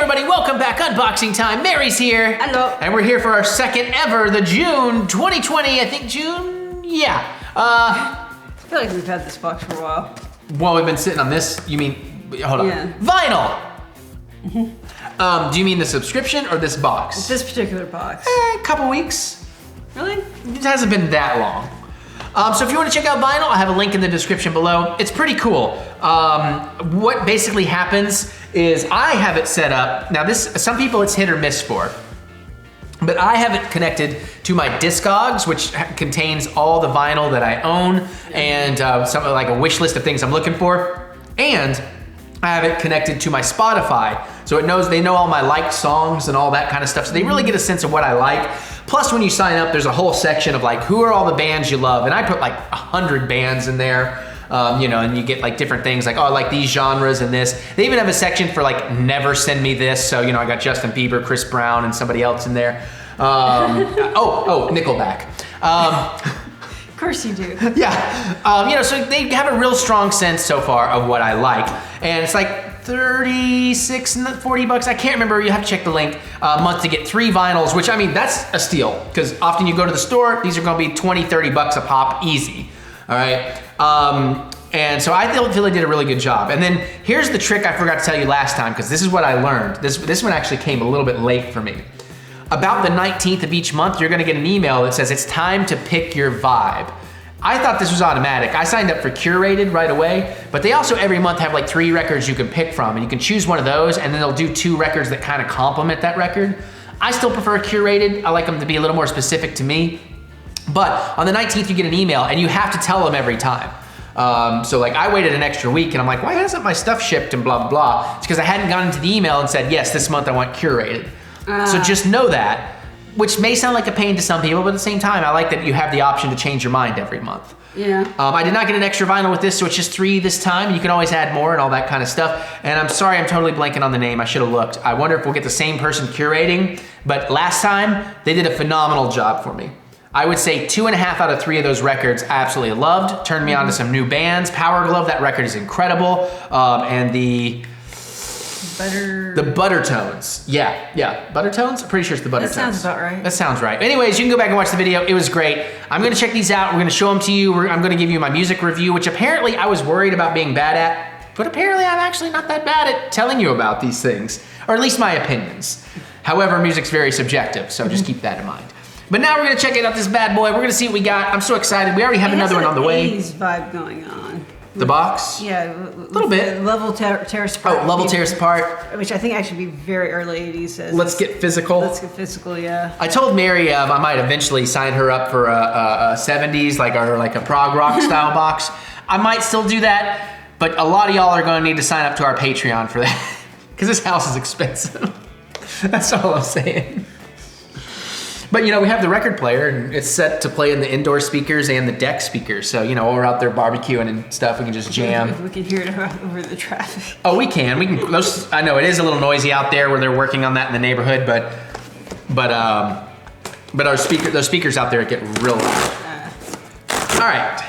everybody, welcome back. Unboxing time. Mary's here. Hello. And we're here for our second ever, the June 2020, I think June? Yeah. I feel like we've had this box for a while. Well, we've been sitting on this, you mean, hold on. Yeah. Vinyl. Do you mean the subscription or this box? This particular box. A couple weeks. Really? It hasn't been that long. So if you want to check out Vinyl, I have a link in the description below. It's pretty cool. What basically happens is I have it set up. Now some people it's hit or miss for, but I have it connected to my Discogs, which contains all the vinyl that I own and something like a wish list of things I'm looking for. And I have it connected to my Spotify. So they know all my liked songs and all that kind of stuff. So they really get a sense of what I like. Plus when you sign up, there's a whole section of like, who are all the bands you love? And I put like 100 bands in there, and you get like different things like, oh, I like these genres and this. They even have a section for like, never send me this. So, I got Justin Bieber, Chris Brown, and somebody else in there. Nickelback. Of course you do. Yeah, so they have a real strong sense so far of what I like. And it's like 36, 40 bucks. I can't remember, you have to check the link, a month to get 3 vinyls, which I mean, that's a steal because often you go to the store, these are gonna be 20, 30 bucks a pop, easy, all right? And so I feel they did a really good job. And then here's the trick I forgot to tell you last time because this is what I learned. This one actually came a little bit late for me. About the 19th of each month, you're gonna get an email that says it's time to pick your vibe. I thought this was automatic. I signed up for Curated right away, but they also every month have like 3 records you can pick from, and you can choose one of those, and then they'll do 2 records that kind of complement that record. I still prefer Curated. I like them to be a little more specific to me. But on the 19th, you get an email, and you have to tell them every time. So like I waited an extra week, and I'm like, why hasn't my stuff shipped and blah, blah, blah. It's because I hadn't gone into the email and said, yes, this month I want Curated. So just know that. Which may sound like a pain to some people, but at the same time, I like that you have the option to change your mind every month. Yeah. I did not get an extra vinyl with this, so it's just 3 this time. You can always add more and all that kind of stuff. And I'm sorry, I'm totally blanking on the name. I should have looked. I wonder if we'll get the same person curating, but last time, they did a phenomenal job for me. I would say 2.5 out of 3 of those records I absolutely loved. Turned me on to some new bands. Power Glove, that record is incredible. And the Buttertones. Yeah. Buttertones? I'm pretty sure it's the Buttertones. That sounds about right. That sounds right. Anyways, you can go back and watch the video. It was great. I'm gonna check these out. We're gonna show them to you. I'm gonna give you my music review, which apparently I was worried about being bad at, but apparently I'm actually not that bad at telling you about these things, or at least my opinions. However, music's very subjective, so just keep that in mind. But now we're gonna check out this bad boy. We're gonna see what we got. I'm so excited. We already have another one on the way. It has an 80s vibe going on. The box? Yeah, a little bit. Level Terrace Apart. Oh, Level Terrace Apart. Which I think actually be very early 80s. Let's Get Physical. Let's Get Physical, yeah. I told Mary I might eventually sign her up for a 70s, like a prog rock style box. I might still do that, but a lot of y'all are gonna need to sign up to our Patreon for that, because this house is expensive. That's all I'm saying. But we have the record player, and it's set to play in the indoor speakers and the deck speakers. So while we're out there barbecuing and stuff, we can just jam. We can hear it over the traffic. Oh, we can. I know it is a little noisy out there where they're working on that in the neighborhood, but those speakers out there get real loud. All right.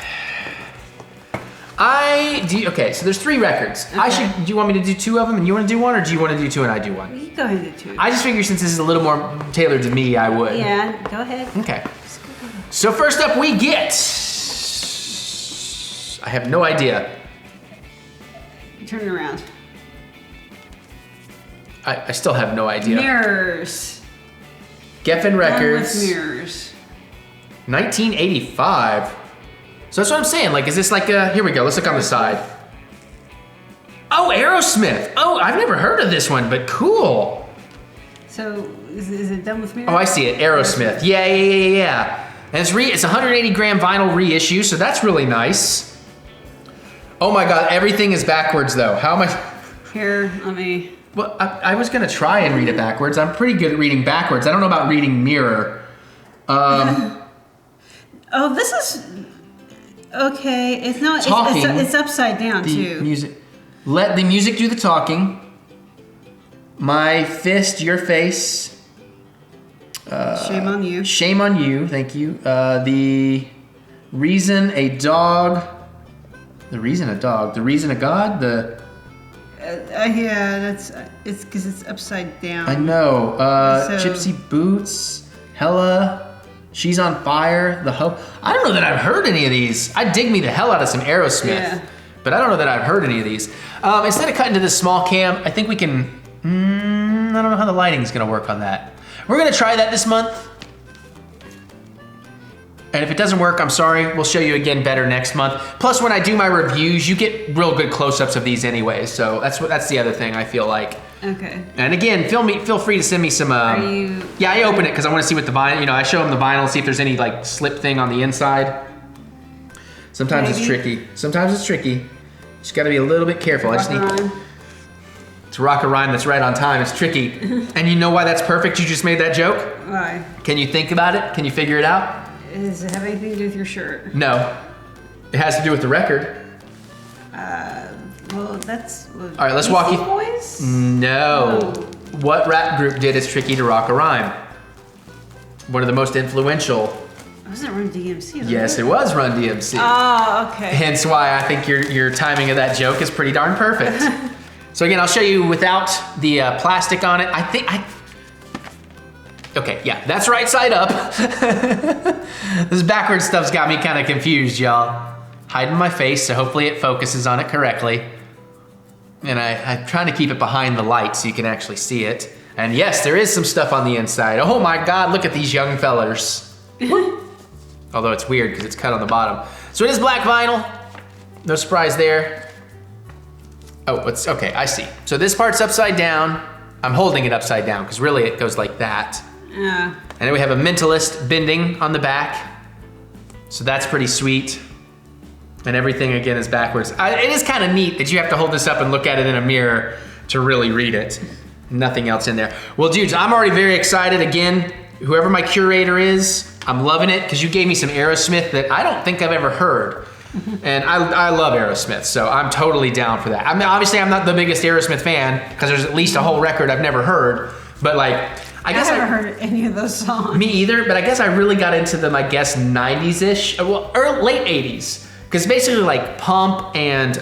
Okay, so there's 3 records. Okay. Do you want me to do 2 of them and you want to do 1, or do you want to do 2 and I do 1? You go ahead and do 2. I just figure since this is a little more tailored to me, I would. Yeah, go ahead. Okay. So first up we get, I have no idea. Turn it around. I still have no idea. Mirrors. Geffen Records. With Mirrors. 1985. So that's what I'm saying. Like, is this like here we go. Let's look on the side. Oh, Aerosmith. Oh, I've never heard of this one, but cool. So is it done with Mirrors? Oh, I see it. Aerosmith. Yeah. And it's 180 gram vinyl reissue, so that's really nice. Oh my God, everything is backwards though. How am I? Here, let me. Well, I was gonna try and read it backwards. I'm pretty good at reading backwards. I don't know about reading mirror. Oh, this is. Okay, it's not. Talking. It's upside down too. Music. Let the music do the talking. My fist, your face. Shame on you. Shame on you. Thank you. The reason a dog. The reason a dog. The reason a god. Yeah, it's because it's upside down. I know. So- Gypsy Boots, Hella, She's on Fire, The Hope. I don't know that I've heard any of these. I dig me the hell out of some Aerosmith, Yeah. but I don't know that I've heard any of these. Instead of cutting to this small cam, I think we can, I don't know how the lighting's gonna work on that. We're gonna try that this month. And if it doesn't work, I'm sorry. We'll show you again better next month. Plus, when I do my reviews, you get real good close-ups of these anyway. So that's the other thing I feel like. Okay. And again, feel free to send me some. Are you? Yeah, I open it because I want to see what the vinyl. You know, I show them the vinyl, see if there's any like slip thing on the inside. Sometimes it's tricky. Sometimes it's tricky. Just got to be a little bit careful. I just need to rock a rhyme that's right on time. It's tricky. And you know why that's perfect? You just made that joke. Why? Can you think about it? Can you figure it out? Does it have anything to do with your shirt? No. It has to do with the record. Well, that's. All right, let's walk you. Boys? No. Oh. What rap group did It's Tricky to Rock a Rhyme? One of the most influential. It wasn't Run DMC, was Yes, it? it was Run DMC. Oh, okay. Hence why I think your timing of that joke is pretty darn perfect. So again, I'll show you without the plastic on it. Okay, yeah, that's right side up. This backwards stuff's got me kind of confused, y'all. Hiding my face, so hopefully it focuses on it correctly. And I'm trying to keep it behind the light so you can actually see it. And yes, there is some stuff on the inside. Oh my God, look at these young fellers. Although it's weird because it's cut on the bottom. So it is black vinyl. No surprise there. Oh, it's okay, I see. So this part's upside down. I'm holding it upside down because really it goes like that. Yeah. And then we have a Mentalist bending on the back. So that's pretty sweet. And everything again is backwards. It is kind of neat that you have to hold this up and look at it in a mirror to really read it. Nothing else in there. Well, dudes, I'm already very excited. Again, whoever my curator is, I'm loving it because you gave me some Aerosmith that I don't think I've ever heard. And I love Aerosmith, so I'm totally down for that. I mean, obviously I'm not the biggest Aerosmith fan because there's at least a whole record I've never heard. But like, I guess I haven't heard any of those songs. Me either, but I guess I really got into them, I guess, 90s-ish, well, or late 80s. Because basically like Pump and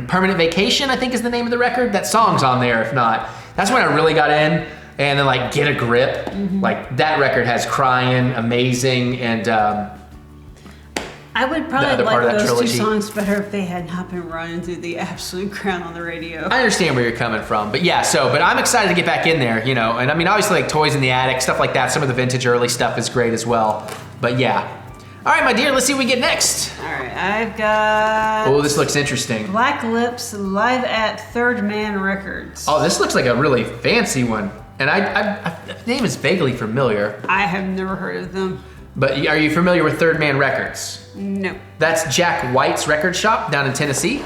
Permanent Vacation, I think is the name of the record. That song's on there, if not. That's when I really got in. And then like Get a Grip. Like that record has Crying, Amazing, and I would probably other part like of that those trilogy. two songs better if they had not been running through the absolute ground on the radio. I understand where you're coming from. But yeah, but I'm excited to get back in there, you know. And I mean, obviously like Toys in the Attic, stuff like that. Some of the vintage early stuff is great as well. But yeah. All right, my dear, let's see what we get next. All right, I've got Oh, this looks interesting. Black Lips live at Third Man Records. Oh, this looks like a really fancy one. And the name is vaguely familiar. I have never heard of them. But are you familiar with Third Man Records? No. That's Jack White's record shop down in Tennessee.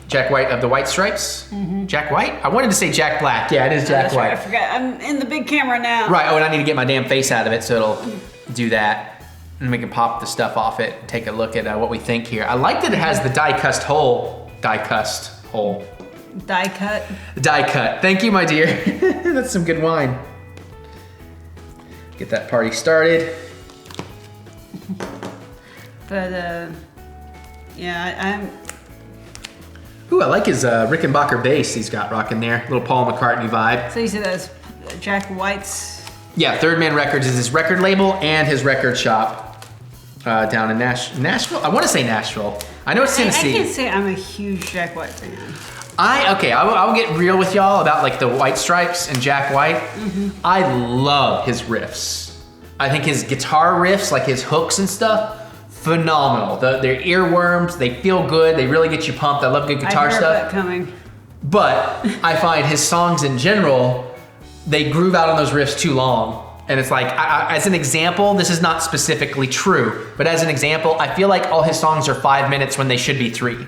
Jack White of the White Stripes. Jack White? I wanted to say Jack Black. Yeah, it is Jack That's White. right, I forgot. I'm in the big camera now. Right, oh, and I need to get my damn face out of it, so it'll do that. And we can pop the stuff off it and take a look at what we think here. I like that it has the die-cast hole. Die-cast hole. Die cut. Die cut. Thank you, my dear. That's some good wine. Get that party started. But, yeah, I'm... Ooh, I like his Rickenbacker bass he's got rocking there. Little Paul McCartney vibe. So you said that's Jack White's... Yeah, Third Man Records is his record label and his record shop down in Nashville. I want to say Nashville. I know it's Tennessee. I can't say I'm a huge Jack White fan. I'll get real with y'all about like the White Stripes and Jack White. I love his riffs. I think his guitar riffs, like his hooks and stuff, phenomenal. They're earworms. They feel good. They really get you pumped. I love good guitar I heard stuff. that coming. But I find his songs in general, they groove out on those riffs too long. And it's like, as an example, this is not specifically true, but as an example, I feel like all his songs are 5 minutes when they should be 3.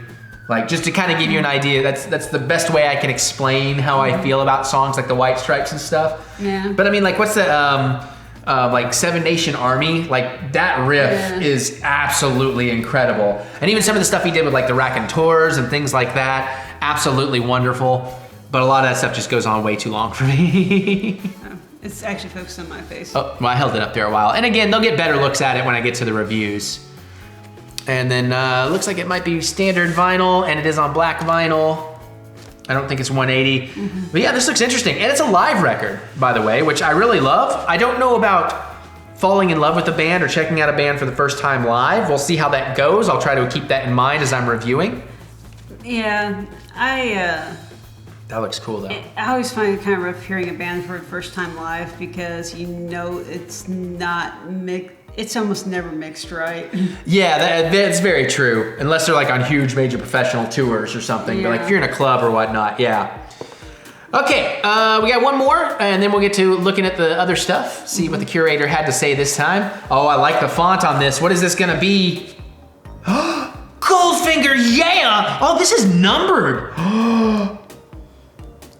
Like, just to kind of give you an idea, that's the best way I can explain how I feel about songs like the White Stripes and stuff. Yeah. But I mean, like, what's the, like Seven Nation Army? Like, that riff is absolutely incredible. And even some of the stuff he did with like the Raconteurs and things like that, absolutely wonderful. But a lot of that stuff just goes on way too long for me. It's actually focused on my face. Oh, well, I held it up there a while. And again, they'll get better looks at it when I get to the reviews. And then looks like it might be standard vinyl, and it is on black vinyl. I don't think it's 180. But yeah, this looks interesting. And it's a live record, by the way, which I really love. I don't know about falling in love with a band or checking out a band for the first time live. We'll see how that goes. I'll try to keep that in mind as I'm reviewing. Yeah, That looks cool though. I always find it kind of rough hearing a band for the first time live because it's not mixed. It's almost never mixed, right? Yeah, that's very true. Unless they're like on huge major professional tours or something. But like if you're in a club or whatnot, yeah. Okay, we got one more, and then we'll get to looking at the other stuff, see what the curator had to say this time. Oh, I like the font on this. What is this gonna be? Goldfinger, yeah! Oh, this is numbered. Oh,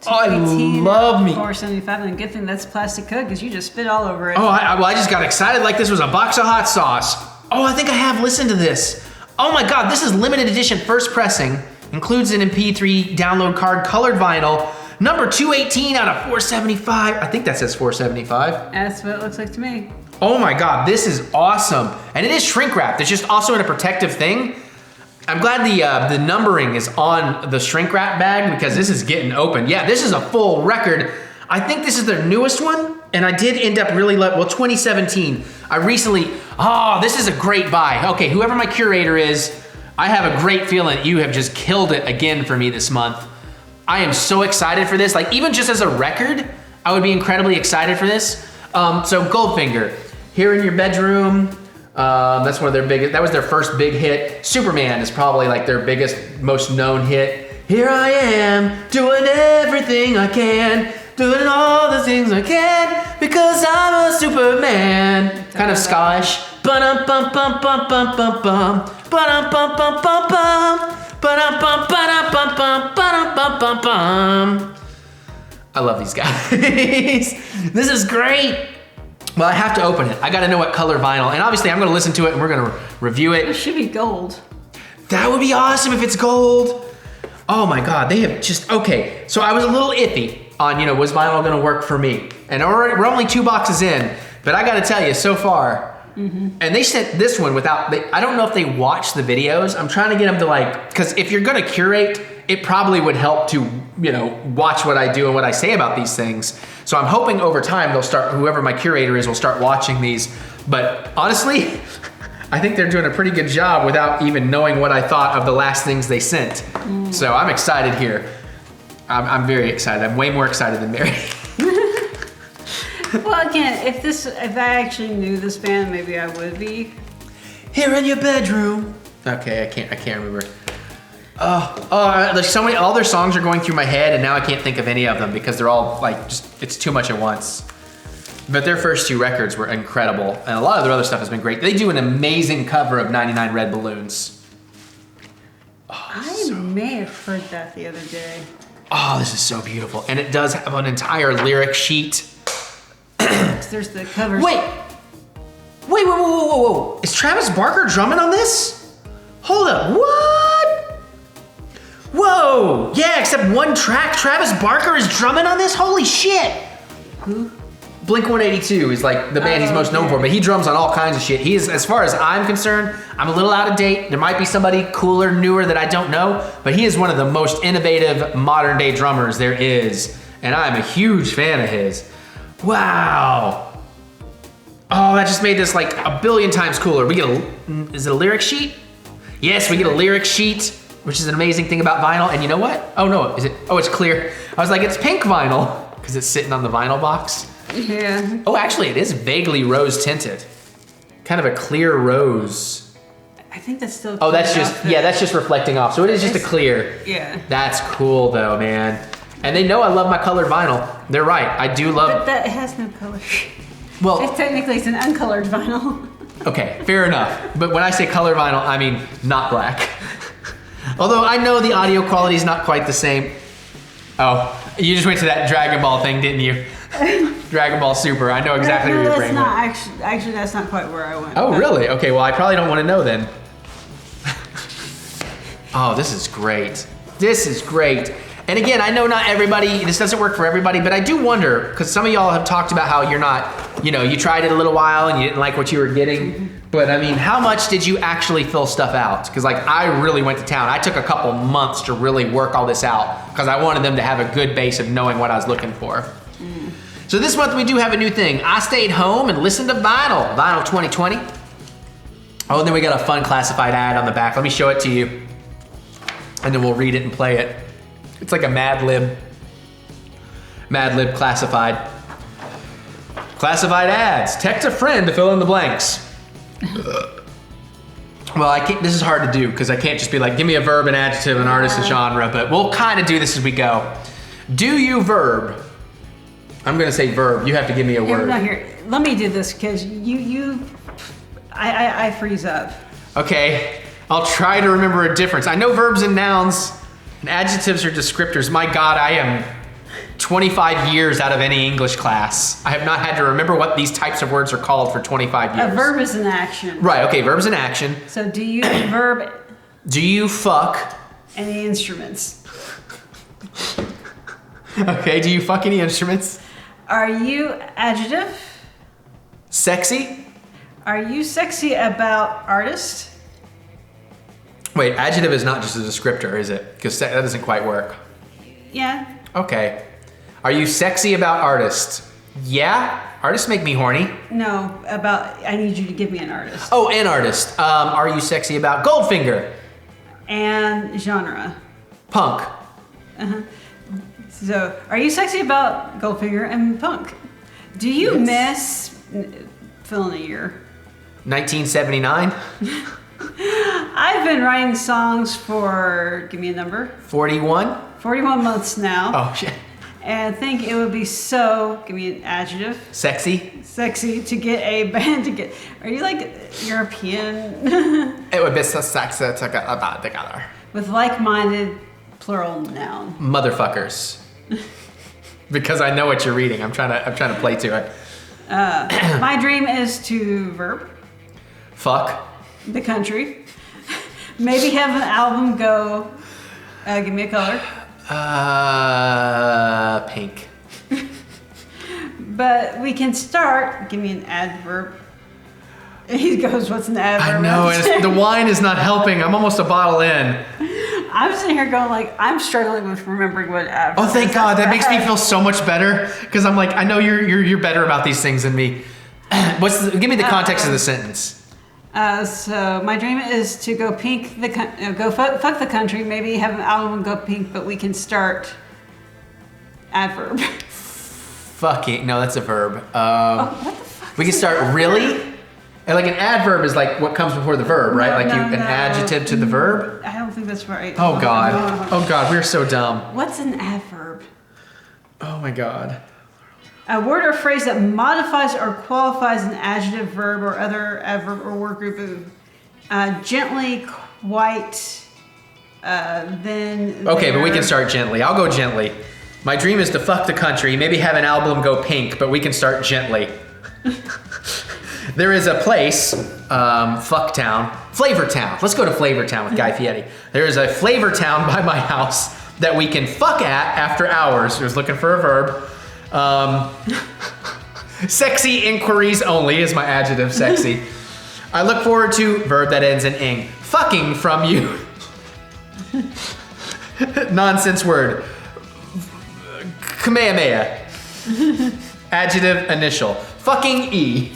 I love me. 475, and a good thing that's plastic coat because you just spit all over it. Oh, I just got excited like this was a box of hot sauce. Oh, I think I have listened to this. Oh my God, this is limited edition first pressing. Includes an MP3 download card, colored vinyl. Number 218 out of 475. I think that says 475. That's what it looks like to me. Oh my God, this is awesome. And it is shrink wrapped. It's just also in a protective thing. I'm glad the numbering is on the shrink wrap bag because this is getting open. Yeah, this is a full record. I think this is their newest one. And I did end up really, 2017. This is a great buy. Okay, whoever my curator is, I have a great feeling you have just killed it again for me this month. I am so excited for this. Like even just as a record, I would be incredibly excited for this. So Goldfinger, Here in Your Bedroom. That's one of their biggest, that was their first big hit. Superman is probably like their biggest, most known hit. Here I am, doing everything I can, doing all the things I can, because I'm a Superman. Kind of Scottish. Ba-dum-bum-bum-bum-bum-bum-bum. Ba-dum-bum-bum-bum-bum. Ba-dum-bum-ba-dum-bum-bum-bum. I love these guys. This is great. Well, I have to open it. I gotta know what color vinyl. And obviously I'm gonna listen to it and we're gonna review it. It should be gold. That would be awesome if it's gold. Oh my God, they have just, okay. So I was a little iffy on, was vinyl gonna work for me? And we're only 2 boxes in, but I gotta tell you, so far, and they sent this one without, I don't know if they watched the videos. I'm trying to get them to because if you're gonna curate, it probably would help to, watch what I do and what I say about these things. So I'm hoping over time whoever my curator is will start watching these. But honestly, I think they're doing a pretty good job without even knowing what I thought of the last things they sent. So I'm excited here. I'm very excited. I'm way more excited than Mary. Well, again, if I actually knew this band, maybe I would be. Here in Your Bedroom. Okay, I can't remember. There's so many, all their songs are going through my head and now I can't think of any of them because they're all it's too much at once. But their first 2 records were incredible and a lot of their other stuff has been great. They do an amazing cover of 99 Red Balloons. I may have heard that the other day. Oh, this is so beautiful. And it does have an entire lyric sheet. There's the covers. Wait. Whoa. Is Travis Barker drumming on this? Hold up, what? Whoa, yeah, except one track, Travis Barker is drumming on this? Holy shit. Who? Blink-182 is like the band he's most known for, but he drums on all kinds of shit. He is, as far as I'm concerned, I'm a little out of date. There might be somebody cooler, newer that I don't know, but he is one of the most innovative modern day drummers there is. And I'm a huge fan of his. Wow. Oh, that just made this like a billion times cooler. We get is it a lyric sheet? Yes, we get a lyric sheet, which is an amazing thing about vinyl. And you know what? Oh no, is it? Oh, it's clear. I was like, it's pink vinyl because it's sitting on the vinyl box. Yeah. Oh, actually it is vaguely rose tinted. Kind of a clear rose. I think that's still. Oh, that's just, yeah, that's just reflecting off. So it is just a clear. Yeah. That's cool though, man. And they know I love my colored vinyl. They're right, I do love. But that has no color. Well, technically it's an uncolored vinyl. Okay, fair enough. But when I say color vinyl, I mean not black. Although I know the audio quality is not quite the same. Oh, you just went to that Dragon Ball thing, didn't you? Dragon Ball Super. I know exactly where you're bringing it. Actually, that's not quite where I went. Oh, really? Okay, well, I probably don't want to know then. Oh, this is great. This is great. And again, I know not everybody, this doesn't work for everybody, but I do wonder, because some of y'all have talked about how you're not, you tried it a little while and you didn't like what you were getting. But I mean, how much did you actually fill stuff out? Because like I really went to town. I took a couple months to really work all this out because I wanted them to have a good base of knowing what I was looking for. So this month we do have a new thing. I stayed home and listened to Vinyl 2020. Oh, and then we got a fun classified ad on the back. Let me show it to you. And then we'll read it and play it. It's like a Mad Lib classified. Classified ads. Text a friend to fill in the blanks. Well, I can't, this is hard to do because I can't just be like, give me a verb, an adjective, an artist, a genre, but we'll kind of do this as we go. Do you verb? I'm gonna say verb. You have to give me a word. No, here, let me do this because I freeze up. Okay, I'll try to remember a difference. I know verbs and nouns and adjectives are descriptors. My God, I am 25 years out of any English class. I have not had to remember what these types of words are called for 25 years. A verb is an action. Right, okay, verb's an action. So do you verb Do you fuck? any instruments? Okay, do you fuck any instruments? Are you adjective? Sexy? Are you sexy about artist? Wait, adjective is not just a descriptor, is it? Because that doesn't quite work. Yeah. Okay. Are you sexy about artists? Yeah? Artists make me horny. No, about, I need you to give me an artist. Oh, an artist. Are you sexy about Goldfinger? And genre. Punk. So, are you sexy about Goldfinger and punk? Do you miss, fill in a year? 1979? I've been writing songs for, give me a number, 41? 41 months now. Oh, shit. And I think it would be so, give me an adjective, Sexy? sexy to get a band to get, are you like European? It would be so sexy to get about together. With like-minded plural noun. Motherfuckers. Because I know what you're reading. I'm trying to play to it. My dream is to verb Fuck. the country. Maybe have an album go, give me a color. Pink. But we can start, give me an adverb. He goes, what's an adverb? I know, and the wine is not helping. I'm almost a bottle in. I'm sitting here going like, I'm struggling with remembering what adverb Oh, thank is. God. That makes me feel so much better. Because I'm like, I know you're better about these things than me. Give me the context of the sentence. So my dream is to go pink, go fuck the country, maybe have an album go pink, but we can start adverb. Fucking, no, that's a verb. What the fuck? We can start really? And like an adverb is like what comes before the verb, right? Like an adjective to the verb? I don't think that's right. Oh God. Oh God, we're so dumb. What's an adverb? Oh my God. A word or phrase that modifies or qualifies an adjective, verb, or other adverb or word group of gently, quite, then. Okay, but we can start gently. I'll go gently. My dream is to fuck the country, maybe have an album go pink, but we can start gently. There is a place, Fucktown, Flavortown. Let's go to Flavortown with Guy Fieri. There is a Flavortown by my house that we can fuck at after hours. I was looking for a verb. Sexy inquiries only is my adjective, sexy. I look forward to verb that ends in ing. Fucking from you. Nonsense word. Kamehameha. Adjective initial. Fucking E.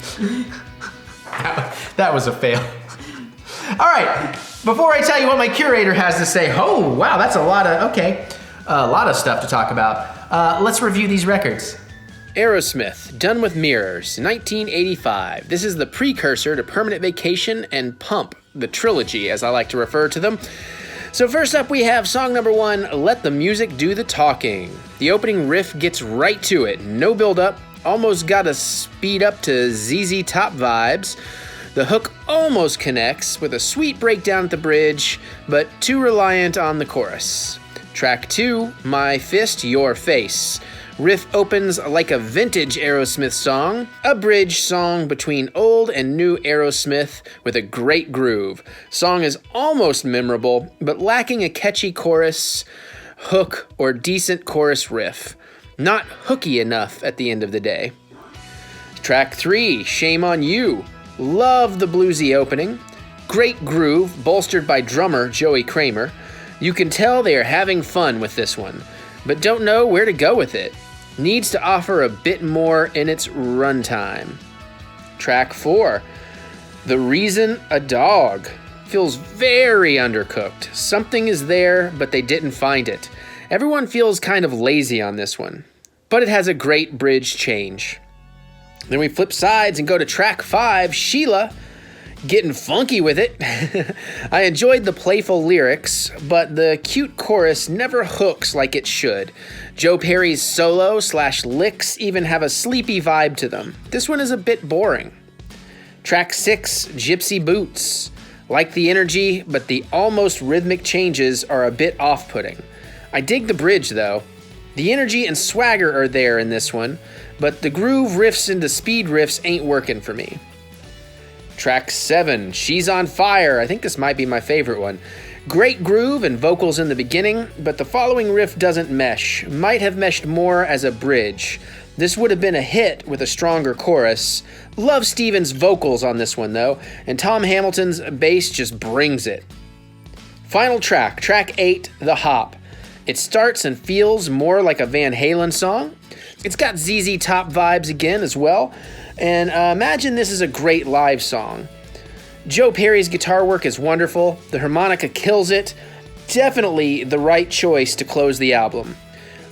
That was a fail. All right, before I tell you what my curator has to say, oh, wow, that's a lot of stuff to talk about. Let's review these records. Aerosmith, Done with Mirrors, 1985. This is the precursor to Permanent Vacation and Pump, the trilogy, as I like to refer to them. So first up, we have song number 1, Let the Music Do the Talking. The opening riff gets right to it, no build-up, almost gotta speed up to ZZ Top vibes. The hook almost connects with a sweet breakdown at the bridge, but too reliant on the chorus. Track 2, My Fist, Your Face. Riff opens like a vintage Aerosmith song, a bridge song between old and new Aerosmith with a great groove. Song is almost memorable, but lacking a catchy chorus, hook, or decent chorus riff. Not hooky enough at the end of the day. Track 3, Shame on You. Love the bluesy opening. Great groove, bolstered by drummer Joey Kramer. You can tell they are having fun with this one, but don't know where to go with it. Needs to offer a bit more in its runtime. Track 4, The Reason a Dog. Feels very undercooked. Something is there, but they didn't find it. Everyone feels kind of lazy on this one, but it has a great bridge change. Then we flip sides and go to track 5, Sheila. Getting funky with it. I enjoyed the playful lyrics, but the cute chorus never hooks like it should. Joe Perry's solo/licks even have a sleepy vibe to them. This one is a bit boring. Track 6, Gypsy Boots. Like the energy, but the almost rhythmic changes are a bit off-putting. I dig the bridge though. The energy and swagger are there in this one, but the groove riffs into speed riffs ain't working for me. Track 7, She's on Fire. I think this might be my favorite one. Great groove and vocals in the beginning, but the following riff doesn't mesh. Might have meshed more as a bridge. This would have been a hit with a stronger chorus. Love Stevens' vocals on this one though, and Tom Hamilton's bass just brings it. Final track, track 8, The Hop. It starts and feels more like a Van Halen song. It's got ZZ Top vibes again as well. And imagine this is a great live song. Joe Perry's guitar work is wonderful. The harmonica kills it. Definitely the right choice to close the album.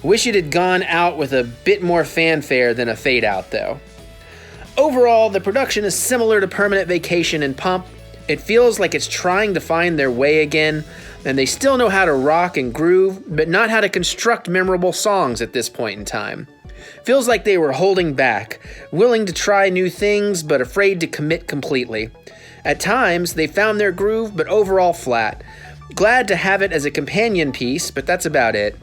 Wish it had gone out with a bit more fanfare than a fade out though. Overall, the production is similar to Permanent Vacation and Pump. It feels like it's trying to find their way again, and they still know how to rock and groove, but not how to construct memorable songs at this point in time. Feels like they were holding back, willing to try new things, but afraid to commit completely. At times, they found their groove, but overall flat. Glad to have it as a companion piece, but that's about it.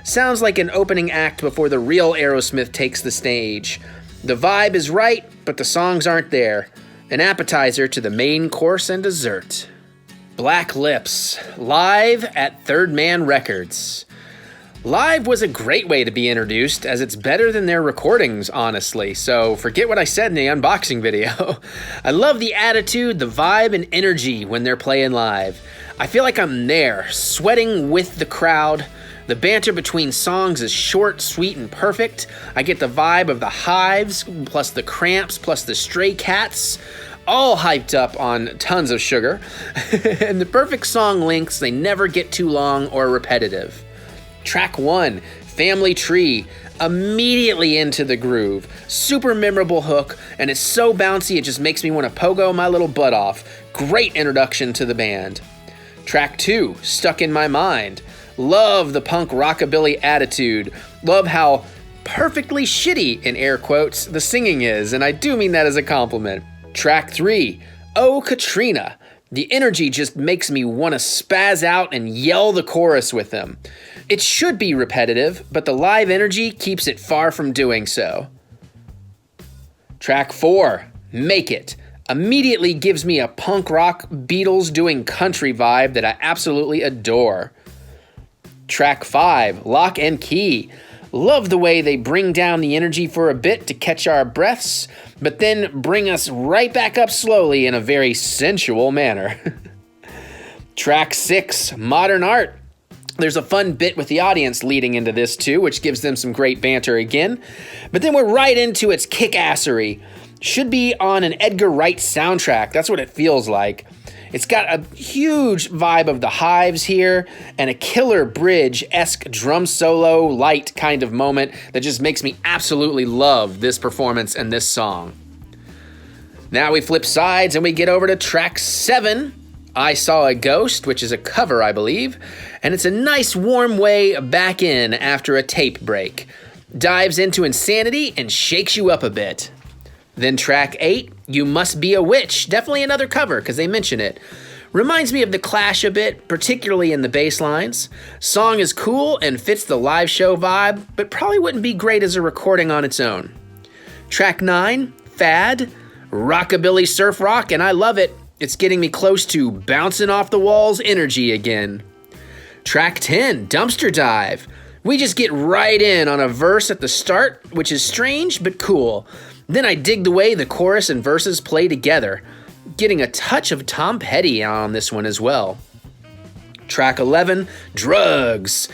Sounds like an opening act before the real Aerosmith takes the stage. The vibe is right, but the songs aren't there. An appetizer to the main course and dessert. Black Lips, live at Third Man Records. Live was a great way to be introduced, as it's better than their recordings, honestly, so forget what I said in the unboxing video. I love the attitude, the vibe, and energy when they're playing live. I feel like I'm there, sweating with the crowd. The banter between songs is short, sweet, and perfect. I get the vibe of the Hives, plus the Cramps, plus the Stray Cats, all hyped up on tons of sugar. And the perfect song lengths, they never get too long or repetitive. Track 1, Family Tree, immediately into the groove. Super memorable hook, and it's so bouncy it just makes me want to pogo my little butt off. Great introduction to the band. Track 2, Stuck in My Mind. Love the punk rockabilly attitude. Love how perfectly shitty, in air quotes, the singing is, and I do mean that as a compliment. Track 3, Oh Katrina. The energy just makes me want to spaz out and yell the chorus with them. It should be repetitive, but the live energy keeps it far from doing so. Track 4, Make It. Immediately gives me a punk rock Beatles doing country vibe that I absolutely adore. Track 5, Lock and Key. Love the way they bring down the energy for a bit to catch our breaths, but then bring us right back up slowly in a very sensual manner. Track 6, Modern Art. There's a fun bit with the audience leading into this too, which gives them some great banter again. But then we're right into its kick-assery. Should be on an Edgar Wright soundtrack, that's what it feels like. It's got a huge vibe of the Hives here, and a killer bridge-esque drum solo light kind of moment that just makes me absolutely love this performance and this song. Now we flip sides and we get over to track 7, I Saw a Ghost, which is a cover, I believe, and it's a nice warm way back in after a tape break. Dives into insanity and shakes you up a bit. Then track 8, You Must Be a Witch. Definitely another cover, because they mention it. Reminds me of The Clash a bit, particularly in the bass lines. Song is cool and fits the live show vibe, but probably wouldn't be great as a recording on its own. Track 9, Fad. Rockabilly surf rock, and I love it. It's getting me close to bouncing off the walls energy again. Track 10, Dumpster Dive. We just get right in on a verse at the start, which is strange but cool. Then I dig the way the chorus and verses play together, getting a touch of Tom Petty on this one as well. Track 11, Drugs.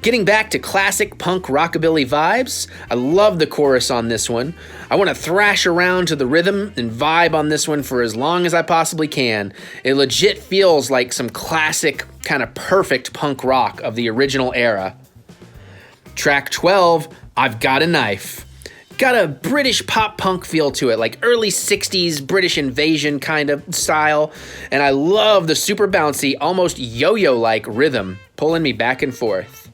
Getting back to classic punk rockabilly vibes, I love the chorus on this one. I want to thrash around to the rhythm and vibe on this one for as long as I possibly can. It legit feels like some classic, kind of perfect punk rock of the original era. Track 12, I've Got a Knife. Got a British pop punk feel to it, like early 60s British invasion kind of style, and I love the super bouncy, almost yo-yo-like rhythm, pulling me back and forth.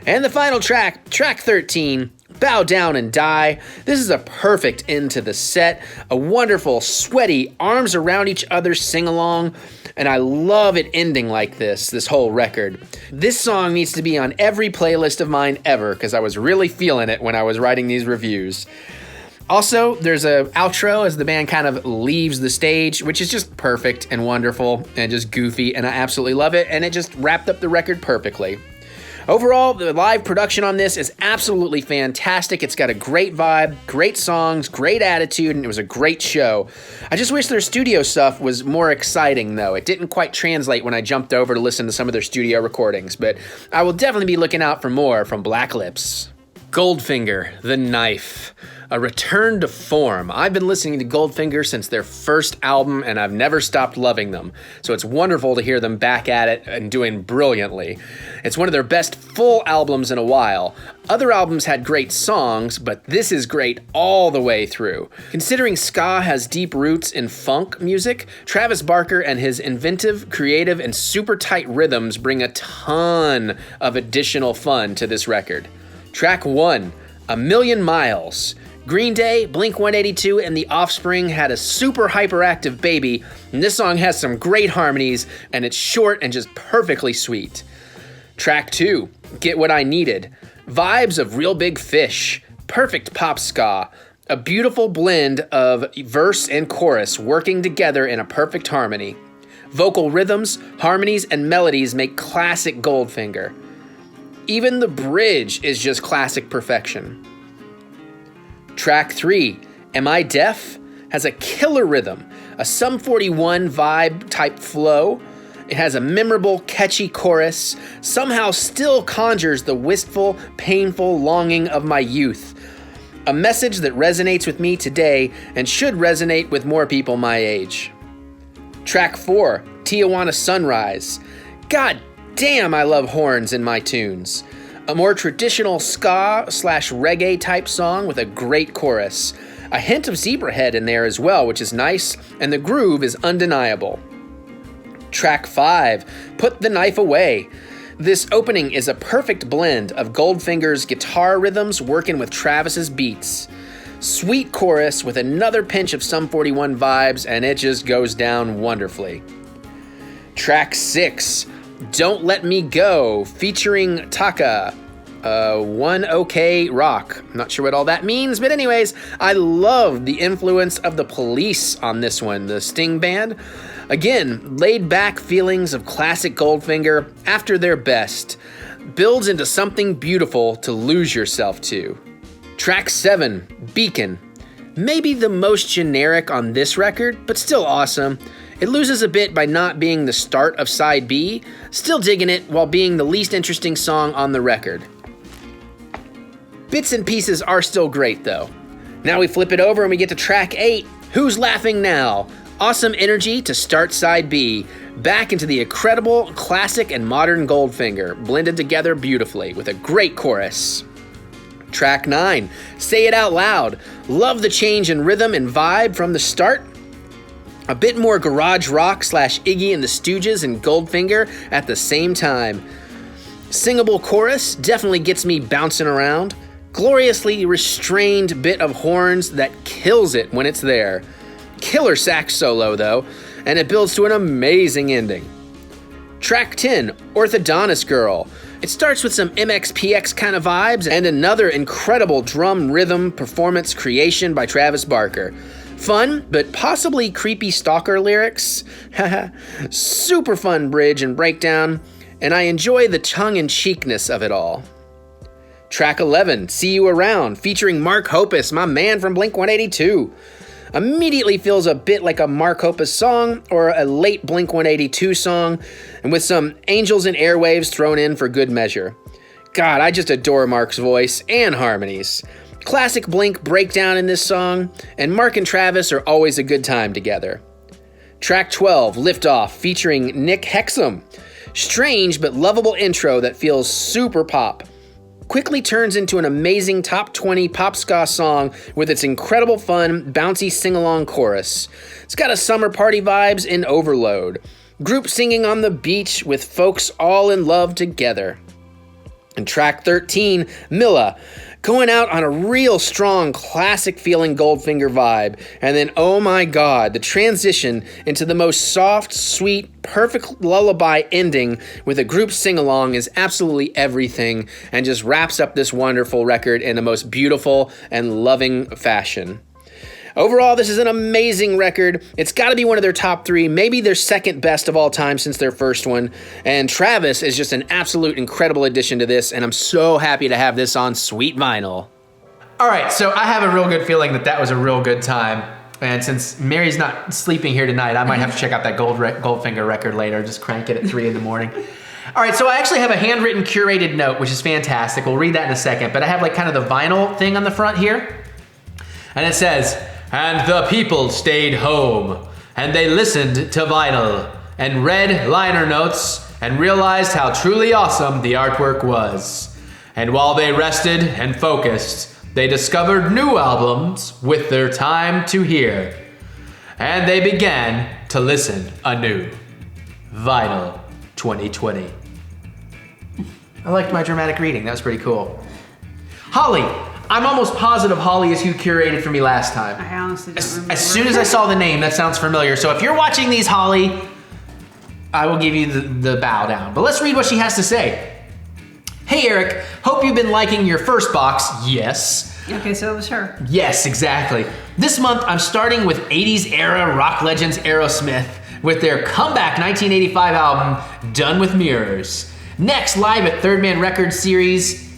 And the final track, track 13, Bow Down and Die. This is a perfect end to the set, a wonderful, sweaty, arms around each other sing-along, and I love it ending like this whole record. This song needs to be on every playlist of mine ever, because I was really feeling it when I was writing these reviews. Also, there's an outro as the band kind of leaves the stage, which is just perfect and wonderful and just goofy, and I absolutely love it, and it just wrapped up the record perfectly. Overall, the live production on this is absolutely fantastic. It's got a great vibe, great songs, great attitude, and it was a great show. I just wish their studio stuff was more exciting, though. It didn't quite translate when I jumped over to listen to some of their studio recordings, but I will definitely be looking out for more from Black Lips. Goldfinger, The Knife. A return to form. I've been listening to Goldfinger since their first album, and I've never stopped loving them. So it's wonderful to hear them back at it and doing brilliantly. It's one of their best full albums in a while. Other albums had great songs, but this is great all the way through. Considering ska has deep roots in funk music, Travis Barker and his inventive, creative, and super tight rhythms bring a ton of additional fun to this record. Track 1, A Million Miles. Green Day, Blink-182, and The Offspring had a super hyperactive baby, and this song has some great harmonies, and it's short and just perfectly sweet. Track 2, Get What I Needed. Vibes of Real Big Fish. Perfect pop ska. A beautiful blend of verse and chorus working together in a perfect harmony. Vocal rhythms, harmonies, and melodies make classic Goldfinger. Even the bridge is just classic perfection. Track 3, Am I Deaf? Has a killer rhythm, a Sum 41 vibe type flow. It has a memorable, catchy chorus, somehow still conjures the wistful, painful longing of my youth. A message that resonates with me today and should resonate with more people my age. Track 4, Tijuana Sunrise. God damn, I love horns in my tunes. A more traditional ska/reggae type song with a great chorus. A hint of Zebrahead in there as well, which is nice, and the groove is undeniable. Track 5, Put the Knife Away. This opening is a perfect blend of Goldfinger's guitar rhythms working with Travis's beats. Sweet chorus with another pinch of Sum 41 vibes, and it just goes down wonderfully. Track 6, Don't Let Me Go, featuring Taka. One OK Rock. I'm not sure what all that means, but anyways, I love the influence of the Police on this one, the Sting Band. Again, laid back feelings of classic Goldfinger after their best. Builds into something beautiful to lose yourself to. Track 7, Beacon. Maybe the most generic on this record, but still awesome. It loses a bit by not being the start of side B, still digging it while being the least interesting song on the record. Bits and pieces are still great though. Now we flip it over and we get to track 8, Who's Laughing Now? Awesome energy to start side B, back into the incredible classic and modern Goldfinger, blended together beautifully with a great chorus. Track 9, Say It Out Loud. Love the change in rhythm and vibe from the start. A bit more garage rock / Iggy and the Stooges and Goldfinger at the same time. Singable chorus definitely gets me bouncing around. Gloriously restrained bit of horns that kills it when it's there. Killer sax solo though, and it builds to an amazing ending. Track 10, Orthodontist Girl. It starts with some MXPX kind of vibes and another incredible drum rhythm performance creation by Travis Barker. Fun, but possibly creepy stalker lyrics. Super fun bridge and breakdown, and I enjoy the tongue-in-cheekness of it all. Track 11, See You Around, featuring Mark Hoppus, my man from Blink-182. Immediately feels a bit like a Mark Hoppus song or a late Blink-182 song, and with some Angels and Airwaves thrown in for good measure. God, I just adore Mark's voice and harmonies. Classic Blink breakdown in this song, and Mark and Travis are always a good time together. Track 12, Lift Off, featuring Nick Hexum. Strange but lovable intro that feels super pop. Quickly turns into an amazing top 20 pop ska song with its incredible fun, bouncy sing-along chorus. It's got a summer party vibes in overload. Group singing on the beach with folks all in love together. And track 13, Milla, going out on a real strong, classic-feeling Goldfinger vibe. And then, oh my god, the transition into the most soft, sweet, perfect lullaby ending with a group sing-along is absolutely everything and just wraps up this wonderful record in the most beautiful and loving fashion. Overall, this is an amazing record. It's got to be one of their top 3, maybe their second best of all time since their first one. And Travis is just an absolute incredible addition to this, and I'm so happy to have this on sweet vinyl. All right, so I have a real good feeling that was a real good time. And since Mary's not sleeping here tonight, I might have to check out that Goldfinger record later, just crank it at 3 in the morning. All right, so I actually have a handwritten curated note, which is fantastic. We'll read that in a second, but I have like kind of the vinyl thing on the front here. And it says, "And the people stayed home, and they listened to vinyl, and read liner notes, and realized how truly awesome the artwork was. And while they rested and focused, they discovered new albums with their time to hear. And they began to listen anew. Vinyl 2020. I liked my dramatic reading. That was pretty cool. Holly. I'm almost positive Holly is who curated for me last time. I honestly don't remember. As soon as I saw the name, that sounds familiar. So if you're watching these, Holly, I will give you the bow down. But let's read what she has to say. Hey, Eric. Hope you've been liking your first box. Yes. Okay, so it was her. Yes, exactly. This month, I'm starting with 80s era rock legends Aerosmith with their comeback 1985 album, Done with Mirrors. Next, live at Third Man Records series,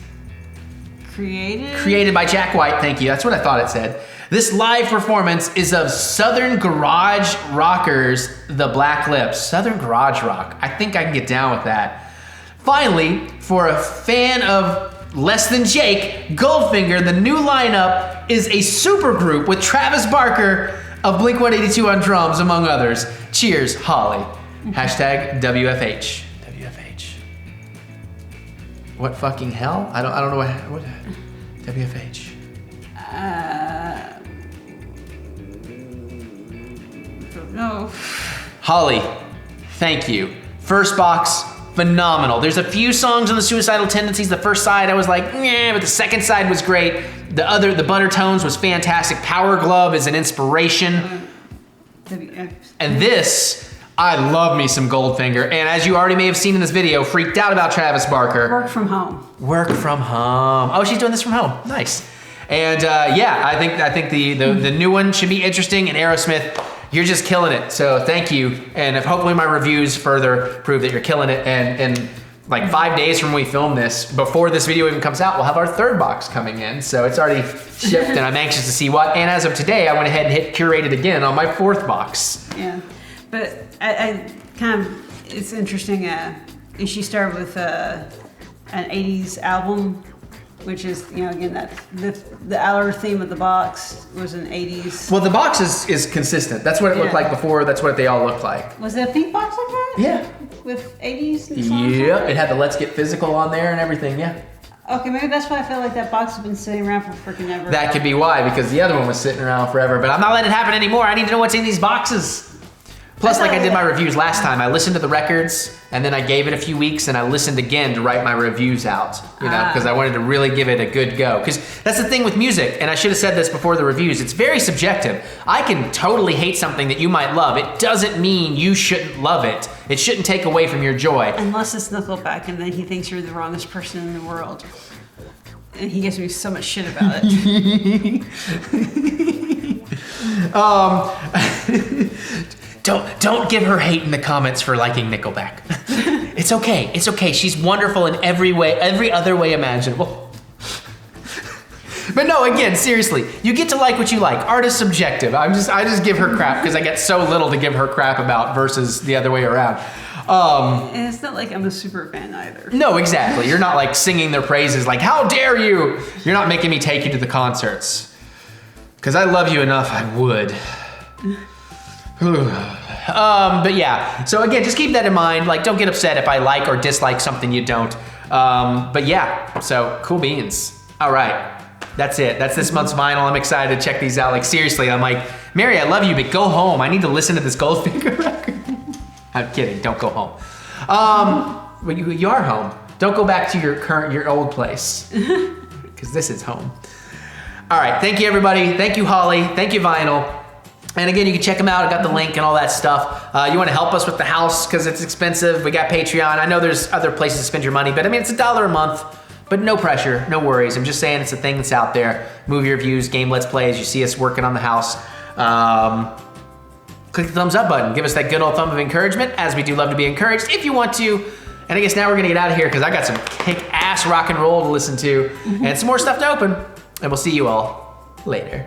Created by Jack White, thank you. That's what I thought it said. This live performance is of Southern Garage Rockers, The Black Lips. Southern Garage Rock. I think I can get down with that. Finally, for a fan of Less Than Jake, Goldfinger, the new lineup is a super group with Travis Barker of Blink-182 on drums, among others. Cheers, Holly. Hashtag WFH. What fucking hell? I don't know what WFH. No. Holly, thank you. First box, phenomenal. There's a few songs on the Suicidal Tendencies. The first side I was like, yeah, but the second side was great. The Butter Tones was fantastic. Power Glove is an inspiration. And this, I love me some Goldfinger, and as you already may have seen in this video, freaked out about Travis Barker. Work from home. Work from home. Oh, she's doing this from home. Nice. And yeah, I think the new one should be interesting. And Aerosmith, you're just killing it. So thank you. And if hopefully my reviews further prove that you're killing it. And like 5 days from when we film this, before this video even comes out, we'll have our third box coming in. So it's already shipped, and I'm anxious to see what. And as of today, I went ahead and hit Curated again on my fourth box. Yeah. But I kind of, it's interesting. She started with an 80s album, which is, you know, again, that the outer theme of the box was an 80s. Well, the box is consistent. That's what it looked like before. That's what they all look like. Was it a pink box like that? Yeah. With 80s and songs? Yeah, it had the Let's Get Physical on there and everything, yeah. Okay, maybe that's why I feel like that box has been sitting around for freaking ever. That could be why, because the other one was sitting around forever. But I'm not letting it happen anymore. I need to know what's in these boxes. Plus, like I did my reviews last time, I listened to the records, and then I gave it a few weeks, and I listened again to write my reviews out, you know, because I wanted to really give it a good go. Because that's the thing with music, and I should have said this before the reviews, it's very subjective. I can totally hate something that you might love. It doesn't mean you shouldn't love it. It shouldn't take away from your joy. Unless it's Nickelback, and then he thinks you're the wrongest person in the world. And he gives me so much shit about it. Don't give her hate in the comments for liking Nickelback. It's okay. It's okay. She's wonderful in every way, every other way imaginable. But no, again, seriously, you get to like what you like. Art is subjective. I just give her crap because I get so little to give her crap about versus the other way around. And it's not like I'm a super fan either. No, exactly. You're not like singing their praises like, how dare you? You're not making me take you to the concerts. Because I love you enough, I would. But yeah, so again, just keep that in mind. Like, don't get upset if I like or dislike something you don't. But yeah, so cool beans. All right, that's it. That's this month's vinyl. I'm excited to check these out. Like, seriously, I'm like, Mary, I love you, but go home. I need to listen to this Goldfinger record. I'm kidding, don't go home. Well, you are home. Don't go back to your old place, because this is home. All right, thank you everybody. Thank you, Holly. Thank you, Vinyl. And again, you can check them out. I got the link and all that stuff. You want to help us with the house because it's expensive. We got Patreon. I know there's other places to spend your money, but I mean, it's $1 a month, but no pressure, no worries. I'm just saying it's a thing that's out there. Movie reviews, game let's plays. You see us working on the house. Click the thumbs up button. Give us that good old thumb of encouragement, as we do love to be encouraged. If you want to, and I guess now we're gonna get out of here because I got some kick-ass rock and roll to listen to and some more stuff to open. And we'll see you all later.